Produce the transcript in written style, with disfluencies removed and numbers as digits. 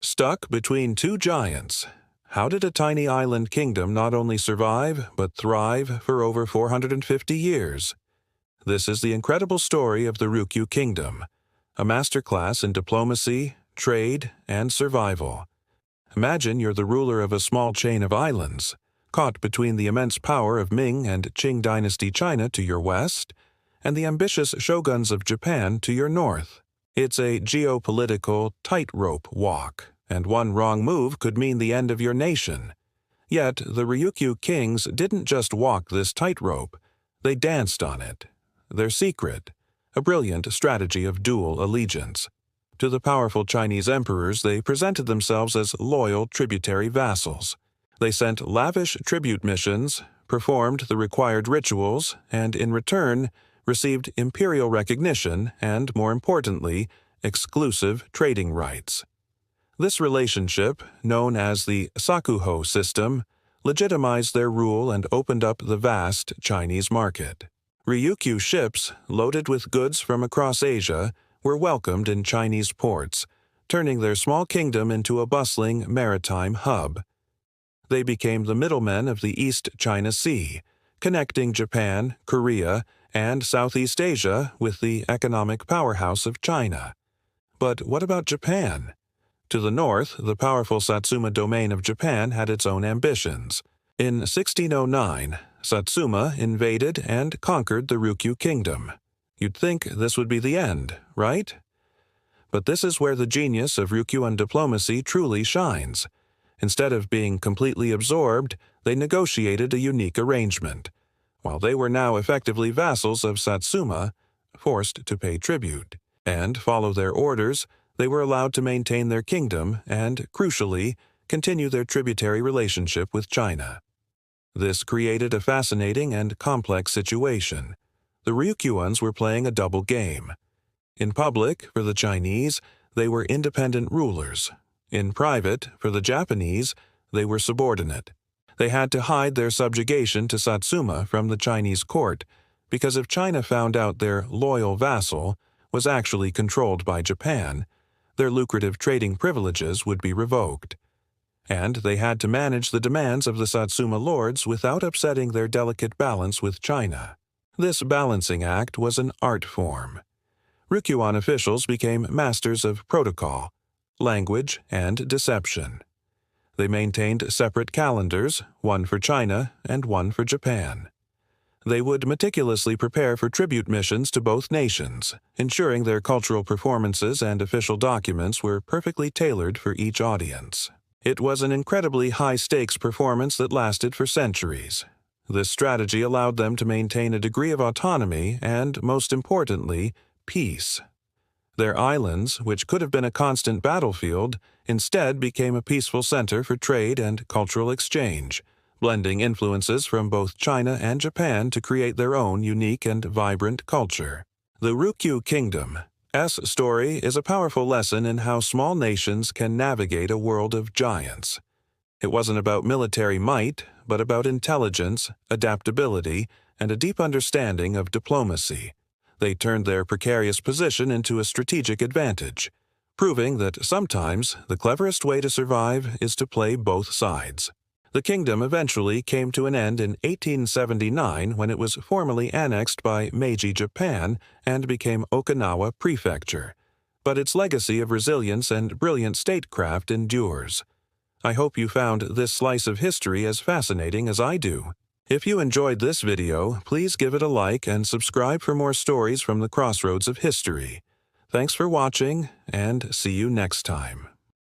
Stuck between two giants, how did a tiny island kingdom not only survive, but thrive for over 450 years? This is the incredible story of the Ryukyu Kingdom, a masterclass in diplomacy, trade, and survival. Imagine you're the ruler of a small chain of islands, caught between the immense power of Ming and Qing dynasty China to your west, and the ambitious shoguns of Japan to your north. It's a geopolitical tightrope walk, and one wrong move could mean the end of your nation. Yet the Ryukyu kings didn't just walk this tightrope, they danced on it. Their secret, a brilliant strategy of dual allegiance. To the powerful Chinese emperors, they presented themselves as loyal tributary vassals. They sent lavish tribute missions, performed the required rituals, and in return received imperial recognition and, more importantly, exclusive trading rights. This relationship, known as the Sakuho system, legitimized their rule and opened up the vast Chinese market. Ryukyu ships, loaded with goods from across Asia, were welcomed in Chinese ports, turning their small kingdom into a bustling maritime hub. They became the middlemen of the East China Sea, connecting Japan, Korea, and Southeast Asia with the economic powerhouse of China. But what about Japan? To the north, the powerful Satsuma domain of Japan had its own ambitions. In 1609, Satsuma invaded and conquered the Ryukyu Kingdom. You'd think this would be the end, right? But this is where the genius of Ryukyuan diplomacy truly shines. Instead of being completely absorbed, they negotiated a unique arrangement. While they were now effectively vassals of Satsuma, forced to pay tribute, and follow their orders, they were allowed to maintain their kingdom and, crucially, continue their tributary relationship with China. This created a fascinating and complex situation. The Ryukyuans were playing a double game. In public, for the Chinese, they were independent rulers. In private, for the Japanese, they were subordinate. They had to hide their subjugation to Satsuma from the Chinese court, because if China found out their loyal vassal was actually controlled by Japan, their lucrative trading privileges would be revoked. And they had to manage the demands of the Satsuma lords without upsetting their delicate balance with China. This balancing act was an art form. Ryukyuan officials became masters of protocol, language, and deception. They maintained separate calendars, one for China and one for Japan. They would meticulously prepare for tribute missions to both nations, ensuring their cultural performances and official documents were perfectly tailored for each audience. It was an incredibly high-stakes performance that lasted for centuries. This strategy allowed them to maintain a degree of autonomy and, most importantly, peace. Their islands, which could have been a constant battlefield, instead became a peaceful center for trade and cultural exchange, blending influences from both China and Japan to create their own unique and vibrant culture. The Ryukyu Kingdom's story is a powerful lesson in how small nations can navigate a world of giants. It wasn't about military might, but about intelligence, adaptability, and a deep understanding of diplomacy. They turned their precarious position into a strategic advantage, proving that sometimes the cleverest way to survive is to play both sides. The kingdom eventually came to an end in 1879 when it was formally annexed by Meiji Japan and became Okinawa Prefecture. But its legacy of resilience and brilliant statecraft endures. I hope you found this slice of history as fascinating as I do. If you enjoyed this video, please give it a like and subscribe for more stories from the crossroads of history. Thanks for watching, and see you next time.